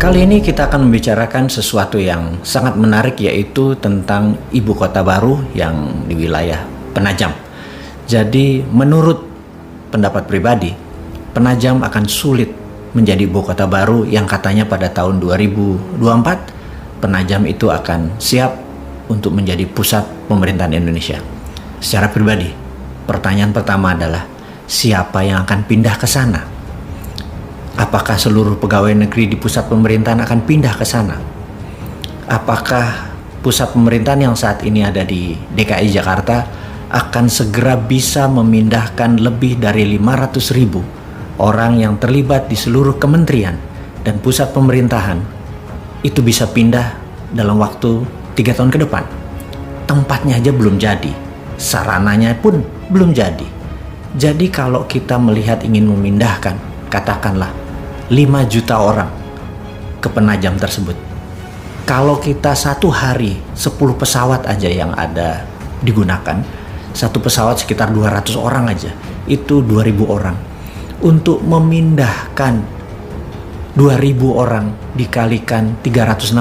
Kali ini kita akan membicarakan sesuatu yang sangat menarik, yaitu tentang ibu kota baru yang di wilayah Penajam. Jadi menurut pendapat pribadi, Penajam akan sulit menjadi ibu kota baru yang katanya pada tahun 2024 Penajam itu akan siap untuk menjadi pusat pemerintahan Indonesia. Secara pribadi, pertanyaan pertama adalah siapa yang akan pindah ke sana? Apakah seluruh pegawai negeri di pusat pemerintahan akan pindah ke sana? Apakah pusat pemerintahan yang saat ini ada di DKI Jakarta akan segera bisa memindahkan lebih dari 500.000 orang yang terlibat di seluruh kementerian dan pusat pemerintahan itu bisa pindah dalam waktu 3 tahun ke depan? Tempatnya aja belum jadi, sarananya pun belum jadi. Jadi kalau kita melihat ingin memindahkan, katakanlah 5 juta orang ke Penajam tersebut, kalau kita satu hari 10 pesawat aja yang ada digunakan, satu pesawat sekitar 200 orang aja, itu 2.000 orang. Untuk memindahkan 2.000 orang dikalikan 365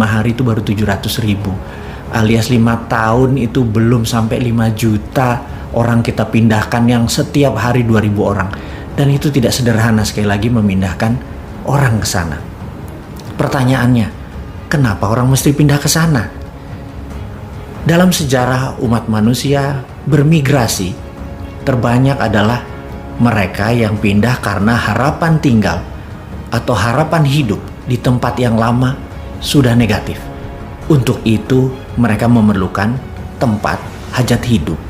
hari itu baru 700.000, alias 5 tahun itu belum sampai 5 juta orang kita pindahkan, yang setiap hari 2.000 orang. Dan itu tidak sederhana sekali lagi memindahkan orang ke sana. Pertanyaannya, kenapa orang mesti pindah ke sana? Dalam sejarah umat manusia bermigrasi, terbanyak adalah mereka yang pindah karena harapan tinggal atau harapan hidup di tempat yang lama sudah negatif. Untuk itu mereka memerlukan tempat hajat hidup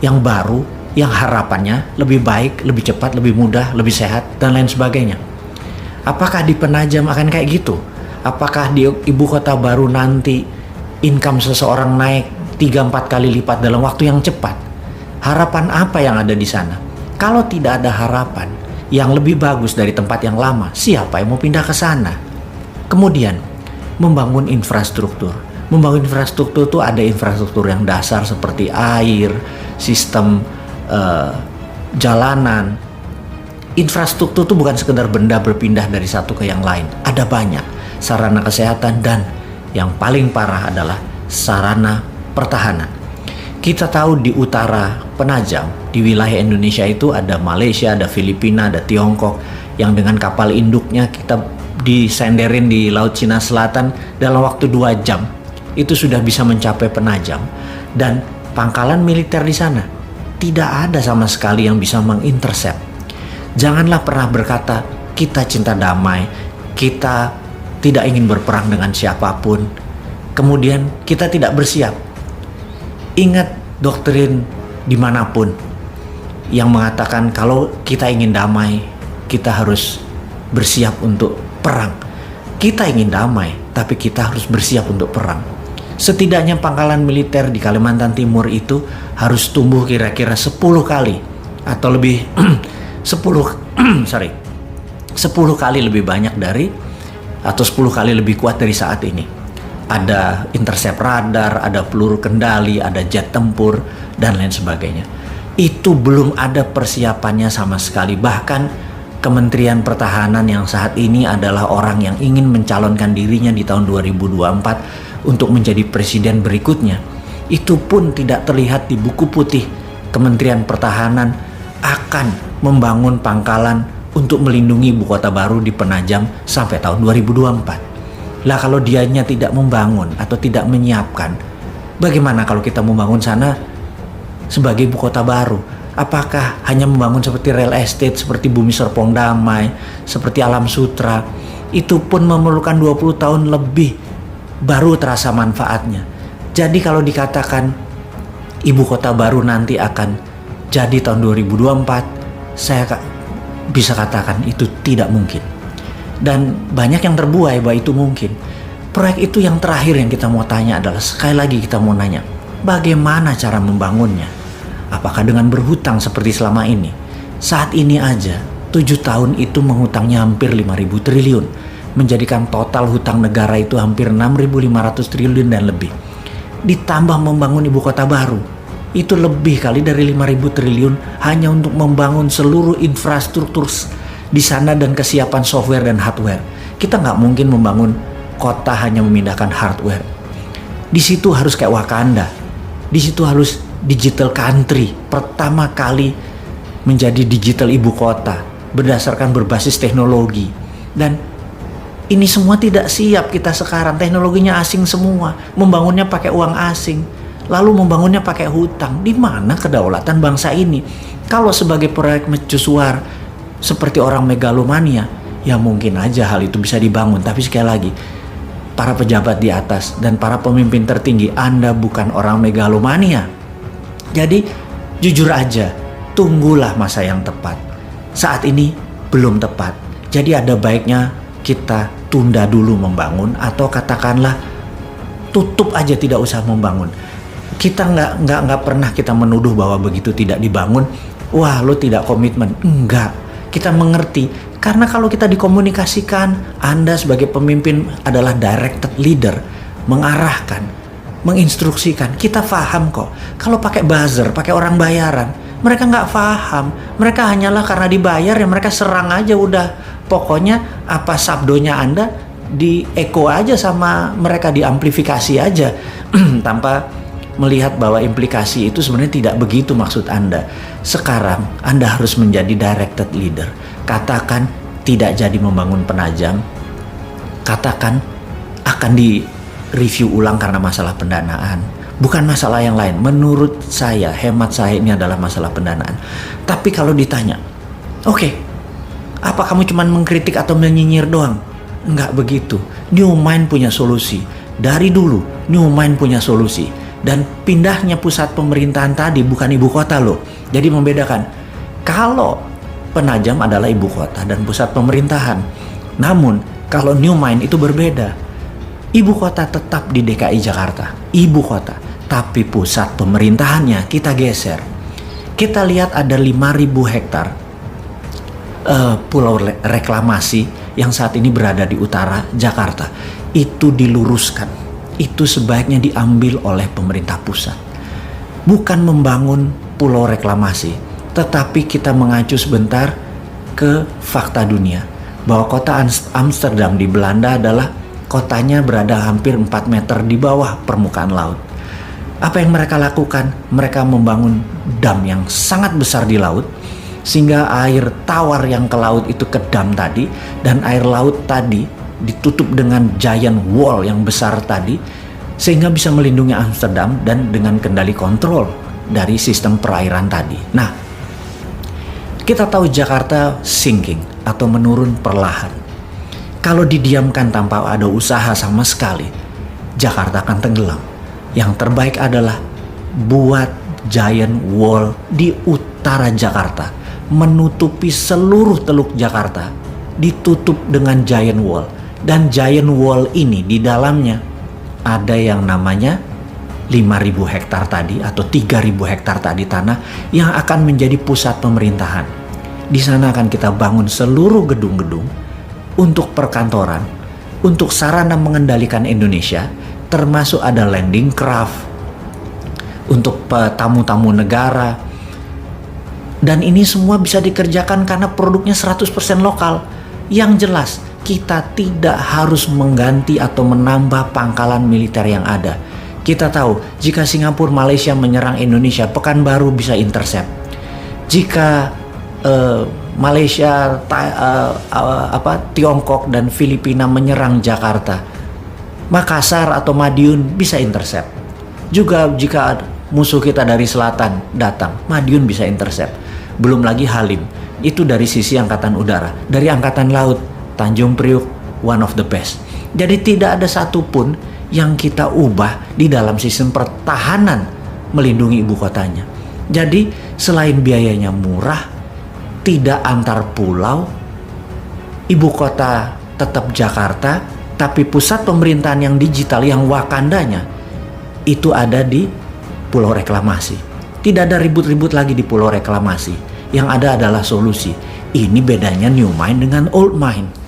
yang baru, yang harapannya lebih baik, lebih cepat, lebih mudah, lebih sehat, dan lain sebagainya. Apakah di Penajam akan kayak gitu? Apakah di ibu kota baru nanti income seseorang naik 3-4 kali lipat dalam waktu yang cepat? Harapan apa yang ada di sana? Kalau tidak ada harapan yang lebih bagus dari tempat yang lama, siapa yang mau pindah ke sana? Kemudian, membangun infrastruktur. Membangun infrastruktur itu ada infrastruktur yang dasar seperti air, sistem jalanan. Infrastruktur itu bukan sekedar benda berpindah dari satu ke yang lain. Ada banyak sarana kesehatan, dan yang paling parah adalah sarana pertahanan. Kita tahu di utara Penajam, di wilayah Indonesia itu ada Malaysia, ada Filipina, ada Tiongkok, yang dengan kapal induknya kita disenderin di Laut Cina Selatan dalam waktu 2 jam itu sudah bisa mencapai Penajam. Dan pangkalan militer di sana tidak ada sama sekali yang bisa mengintercept. Janganlah pernah berkata kita cinta damai, kita tidak ingin berperang dengan siapapun, kemudian kita tidak bersiap. Ingat doktrin dimanapun yang mengatakan kalau kita ingin damai, kita harus bersiap untuk perang. Kita ingin damai, tapi kita harus bersiap untuk perang. Setidaknya pangkalan militer di Kalimantan Timur itu harus tumbuh kira-kira 10 kali atau lebih 10 kali lebih banyak dari, atau 10 kali lebih kuat dari saat ini. Ada intercept radar, ada peluru kendali, ada jet tempur, dan lain sebagainya. Itu belum ada persiapannya sama sekali. Bahkan Kementerian Pertahanan yang saat ini adalah orang yang ingin mencalonkan dirinya di tahun 2024 untuk menjadi presiden berikutnya, itu pun tidak terlihat di buku putih Kementerian Pertahanan akan membangun pangkalan untuk melindungi ibu kota baru di Penajam sampai tahun 2024. Lah kalau dianya tidak membangun atau tidak menyiapkan, bagaimana kalau kita membangun sana sebagai ibu kota baru? Apakah hanya membangun seperti real estate, seperti Bumi Serpong Damai, seperti Alam Sutra? Itu pun memerlukan 20 tahun lebih baru terasa manfaatnya. Jadi kalau dikatakan ibu kota baru nanti akan jadi tahun 2024, saya bisa katakan itu tidak mungkin. Dan banyak yang terbuai bahwa itu mungkin. Proyek itu yang terakhir yang kita mau tanya adalah, sekali lagi kita mau nanya, bagaimana cara membangunnya? Apakah dengan berhutang seperti selama ini? Saat ini aja 7 tahun itu menghutangnya hampir 5.000 triliun, menjadikan total hutang negara itu hampir 6.500 triliun dan lebih. Ditambah membangun ibu kota baru, itu lebih kali dari 5.000 triliun hanya untuk membangun seluruh infrastruktur di sana dan kesiapan software dan hardware. Kita nggak mungkin membangun kota hanya memindahkan hardware. Di situ harus kayak Wakanda. Di situ harus digital country. Pertama kali menjadi digital ibu kota berdasarkan berbasis teknologi. Dan ini semua tidak siap kita sekarang. Teknologinya asing semua. Membangunnya pakai uang asing. Lalu membangunnya pakai hutang. Di mana kedaulatan bangsa ini? Kalau sebagai proyek mercusuar seperti orang megalomania, ya mungkin aja hal itu bisa dibangun. Tapi sekali lagi, para pejabat di atas dan para pemimpin tertinggi, Anda bukan orang megalomania. Jadi jujur aja, tunggulah masa yang tepat. Saat ini belum tepat. Jadi ada baiknya kita tunda dulu membangun, atau katakanlah tutup aja, tidak usah membangun. Kita nggak pernah kita menuduh bahwa begitu tidak dibangun, wah lo tidak komitmen. Enggak, kita mengerti. Karena kalau kita dikomunikasikan, Anda sebagai pemimpin adalah directed leader, mengarahkan, menginstruksikan. Kita paham kok. Kalau pakai buzzer, pakai orang bayaran, mereka nggak paham. Mereka hanyalah karena dibayar ya mereka serang aja udah. Pokoknya apa sabdonya Anda di echo aja sama mereka, diamplifikasi aja tanpa melihat bahwa implikasi itu sebenarnya tidak begitu maksud Anda. Sekarang Anda harus menjadi directed leader. Katakan tidak jadi membangun penajam. Katakan akan di-review ulang karena masalah pendanaan. Bukan masalah yang lain. Menurut saya, hemat saya, ini adalah masalah pendanaan. Tapi kalau ditanya, oke, apa kamu cuma mengkritik atau menyinyir doang? Enggak begitu. New Mind punya solusi. Dari dulu, New Mind punya solusi. Dan pindahnya pusat pemerintahan tadi bukan ibu kota loh. Jadi membedakan. Kalau Penajam adalah ibu kota dan pusat pemerintahan. Namun kalau New Mind itu berbeda. Ibu kota tetap di DKI Jakarta. Ibu kota. Tapi pusat pemerintahannya kita geser. Kita lihat ada 5.000 hektar pulau reklamasi yang saat ini berada di utara Jakarta. Itu diluruskan. Itu sebaiknya diambil oleh pemerintah pusat. Bukan membangun pulau reklamasi, tetapi kita mengacu sebentar ke fakta dunia. Bahwa kota Amsterdam di Belanda adalah kotanya berada hampir 4 meter di bawah permukaan laut. Apa yang mereka lakukan? Mereka membangun dam yang sangat besar di laut, sehingga air tawar yang ke laut itu ke dam tadi, dan air laut tadi ditutup dengan giant wall yang besar tadi, sehingga bisa melindungi Amsterdam dan dengan kendali kontrol dari sistem perairan tadi. Nah, kita tahu Jakarta sinking atau menurun perlahan. Kalau didiamkan tanpa ada usaha sama sekali, Jakarta akan tenggelam. Yang terbaik adalah buat giant wall di utara Jakarta, menutupi seluruh teluk Jakarta, ditutup dengan giant wall. Dan giant wall ini di dalamnya ada yang namanya 5.000 hektar tadi atau 3.000 hektar tadi tanah yang akan menjadi pusat pemerintahan. Di sana akan kita bangun seluruh gedung-gedung untuk perkantoran, untuk sarana mengendalikan Indonesia, termasuk ada landing craft untuk tamu-tamu negara. Dan ini semua bisa dikerjakan karena produknya 100% lokal. Yang jelas, kita tidak harus mengganti atau menambah pangkalan militer yang ada. Kita tahu jika Singapura, Malaysia menyerang Indonesia, Pekanbaru bisa intercept. Jika Malaysia, Tiongkok dan Filipina menyerang Jakarta, Makassar atau Madiun bisa intercept. Juga jika musuh kita dari selatan datang, Madiun bisa intercept. Belum lagi Halim, itu dari sisi angkatan udara. Dari angkatan laut, Tanjung Priuk one of the best. Jadi tidak ada satupun yang kita ubah di dalam sistem pertahanan melindungi ibu kotanya. Jadi selain biayanya murah, tidak antar pulau, ibu kota tetap Jakarta, tapi pusat pemerintahan yang digital, yang Wakandanya itu ada di pulau reklamasi. Tidak ada ribut-ribut lagi di pulau reklamasi. Yang ada adalah solusi. Ini bedanya New Mind dengan Old Mind.